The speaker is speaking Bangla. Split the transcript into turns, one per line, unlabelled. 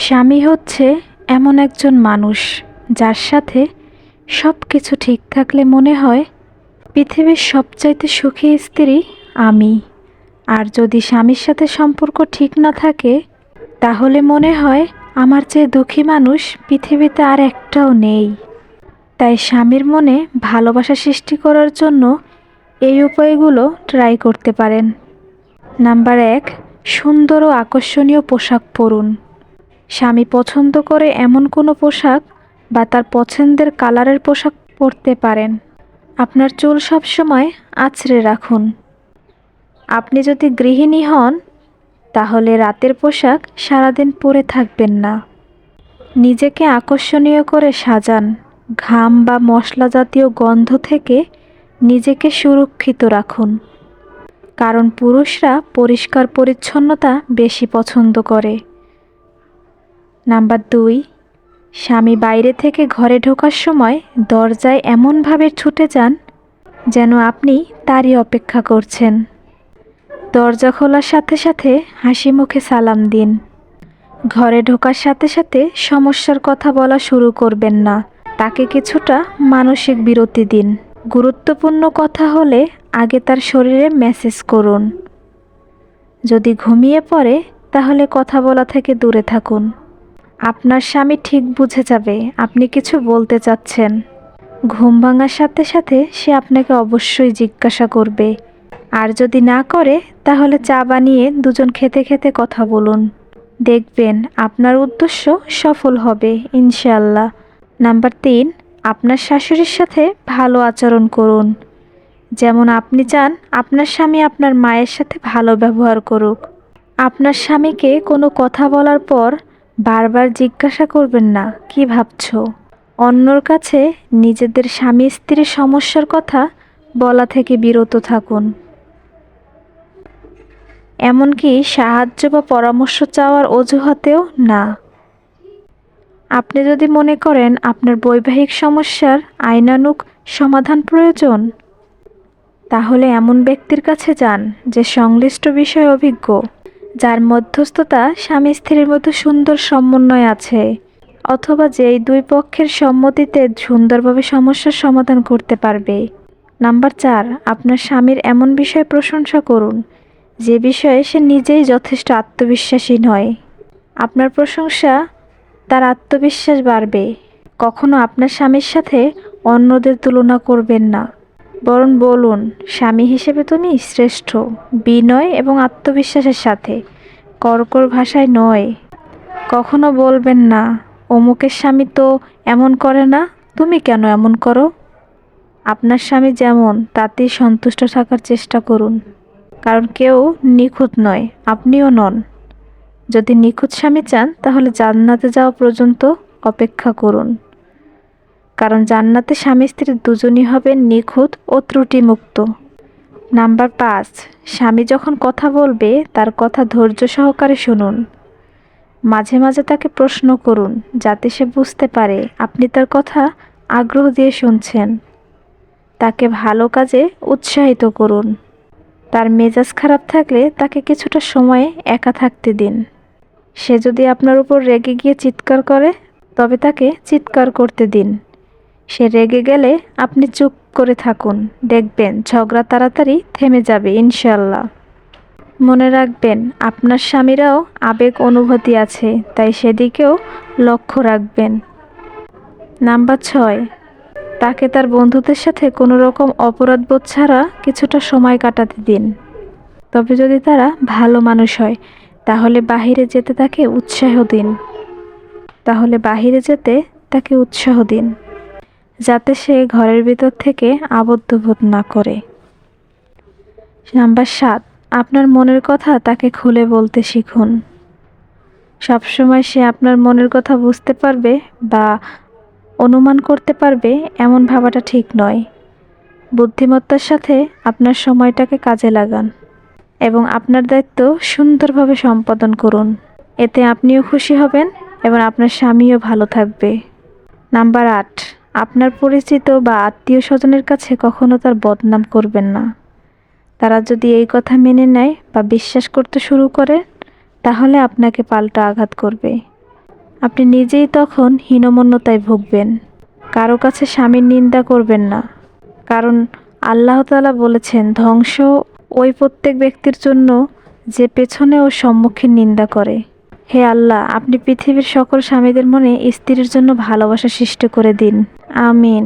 স্বামী হচ্ছে এমন একজন মানুষ যার সাথে সব কিছু ঠিক থাকলে মনে হয় পৃথিবীর সবচাইতে সুখী স্ত্রী আমি। আর যদি স্বামীর সাথে সম্পর্ক ঠিক না থাকে তাহলে মনে হয় আমার চেয়ে দুঃখী মানুষ পৃথিবীতে আর একটাও নেই। তাই স্বামীর মনে ভালোবাসা সৃষ্টি করার জন্য এই উপায়গুলো ট্রাই করতে পারেন। নাম্বার 1, সুন্দর ও আকর্ষণীয় পোশাক পরুন। স্বামী পছন্দ করে এমন কোনো পোশাক বা তার পছন্দের কালারের পোশাক পরতে পারেন। আপনার চুল সবসময় আঁচড়ে রাখুন। আপনি যদি গৃহিণী হন তাহলে রাতের পোশাক সারাদিন পরে থাকবেন না। নিজেকে আকর্ষণীয় করে সাজান। ঘাম বা মশলা জাতীয় গন্ধ থেকে নিজেকে সুরক্ষিত রাখুন, কারণ পুরুষরা পরিষ্কার পরিচ্ছন্নতা বেশি পছন্দ করে। নাম্বার 2, স্বামী বাইরে থেকে ঘরে ঢোকার সময় দরজায় এমনভাবে ছুটে যান যেন আপনি তারই অপেক্ষা করছেন। দরজা খোলার সাথে সাথে হাসি মুখে সালাম দিন। ঘরে ঢোকার সাথে সাথে সমস্যার কথা বলা শুরু করবেন না, তাকে কিছুটা মানসিক বিরতি দিন। গুরুত্বপূর্ণ কথা হলে আগে তার শরীরে মেসেজ করুন। যদি ঘুমিয়ে পড়ে তাহলে কথা বলা থেকে দূরে থাকুন। আপনার স্বামী ঠিক বুঝে যাবে আপনি কিছু বলতে চাচ্ছেন। ঘুম ভাঙার সাথে সাথে সে আপনাকে অবশ্যই জিজ্ঞাসা করবে, আর যদি না করে তাহলে চা বানিয়ে দুজন খেতে খেতে কথা বলুন। দেখবেন আপনার উদ্দেশ্য সফল হবে ইনশাআল্লাহ। নাম্বার 3, আপনার শাশুড়ির সাথে ভালো আচরণ করুন। যেমন আপনি চান আপনার স্বামী আপনার মায়ের সাথে ভালো ব্যবহার করুক। আপনার স্বামীকে কোনো কথা বলার পর বারবার জিজ্ঞাসা করবেন না কি ভাবছো। অন্যর কাছে নিজেদের স্বামী স্ত্রীর সমস্যার কথা বলা থেকে বিরত থাকুন। এমনকি সাহায্য বা পরামর্শ চাওয়ার অজুহাতেও না। আপনি যদি মনে করেন আপনার বৈবাহিক সমস্যার আইনানুগ সমাধান প্রয়োজন, তাহলে এমন ব্যক্তির কাছে যান যে সংশ্লিষ্ট বিষয়ে অভিজ্ঞ, যার মধ্যস্থতা স্বামী স্ত্রীর মধ্যে সুন্দর সমন্বয় আছে, অথবা যেই দুই পক্ষের সম্মতিতে সুন্দরভাবে সমস্যার সমাধান করতে পারবে। নাম্বার 4, আপনার স্বামীর এমন বিষয়ে প্রশংসা করুন যে বিষয়ে সে নিজেই যথেষ্ট আত্মবিশ্বাসী নয়। আপনার প্রশংসা তার আত্মবিশ্বাস বাড়বে। কখনো আপনার স্বামীর সাথে অন্যদের তুলনা করবেন না, বরং বলুন স্বামী হিসেবে তুমি শ্রেষ্ঠ, বিনয় এবং আত্মবিশ্বাসের সাথে, কড়কড় ভাষায় নয়। কখনো বলবেন না অমুকের স্বামী তো এমন করে না, তুমি কেন এমন করো। আপনার স্বামী যেমন তাতেই সন্তুষ্ট থাকার চেষ্টা করুন, কারণ কেউ নিখুঁত নয়, আপনিও নন। যদি নিখুঁত স্বামী চান তাহলে জান্নাতে যাওয়া পর্যন্ত অপেক্ষা করুন, কারণ জান্নাতে স্বামী স্ত্রী দুজনই হবেন নিখুঁত ও ত্রুটিমুক্ত। নাম্বার 5, স্বামী যখন কথা বলবে তার কথা ধৈর্য সহকারে শুনুন। মাঝে মাঝে তাকে প্রশ্ন করুন যাতে সে বুঝতে পারে আপনি তার কথা আগ্রহ দিয়ে শুনছেন। তাকে ভালো কাজে উৎসাহিত করুন। তার মেজাজ খারাপ থাকলে তাকে কিছুটা সময় একা থাকতে দিন। সে যদি আপনার উপর রেগে গিয়ে চিৎকার করে তবে তাকে চিৎকার করতে দিন। সে রেগে গেলে আপনি চুপ করে থাকুন, দেখবেন ঝগড়া তাড়াতাড়ি থেমে যাবে ইনশাআল্লাহ। মনে রাখবেন আপনার স্বামীরাও আবেগ অনুভূতি আছে, তাই সেদিকেও লক্ষ্য রাখবেন। নাম্বার 6, তাকে তার বন্ধুদের সাথে কোনো রকম অপরাধবোধ ছাড়া কিছুটা সময় কাটাতে দিন। তবে যদি তারা ভালো মানুষ হয় তাহলে বাহিরে যেতে তাকে উৎসাহ দিন, যাতে সে ঘরের ভিতর থেকে আবদ্ধ বোধ না করে। নাম্বার 7, আপনার মনের কথা তাকে খুলে বলতে শিখুন। সবসময় সে আপনার মনের কথা বুঝতে পারবে বা অনুমান করতে পারবে এমন ভাবাটা ঠিক নয়। বুদ্ধিমত্তার সাথে আপনার সময়টাকে কাজে লাগান এবং আপনার দায়িত্ব সুন্দরভাবে সম্পাদন করুন। এতে আপনিও খুশি হবেন এবং আপনার স্বামীও ভালো থাকবে। নাম্বার 8, আপনার পরিচিত বা আত্মীয় স্বজনের কাছে কখনো তার বদনাম করবেন না। তারা যদি এই কথা মেনে নেয় বা বিশ্বাস করতে শুরু করে তাহলে আপনাকে পাল্টা আঘাত করবে। আপনি নিজেই তখন হীনমন্যতায় ভুগবেন। কারো কাছে স্বামীর নিন্দা করবেন না, কারণ আল্লাহ তাআলা বলেছেন, ধ্বংস ওই প্রত্যেক ব্যক্তির জন্য যে পেছনে ও সম্মুখে নিন্দা করে। হে আল্লাহ, আপনি পৃথিবীর সকল স্বামীদের মনে স্ত্রীর জন্য ভালোবাসা সৃষ্টি করে দিন। আমিন।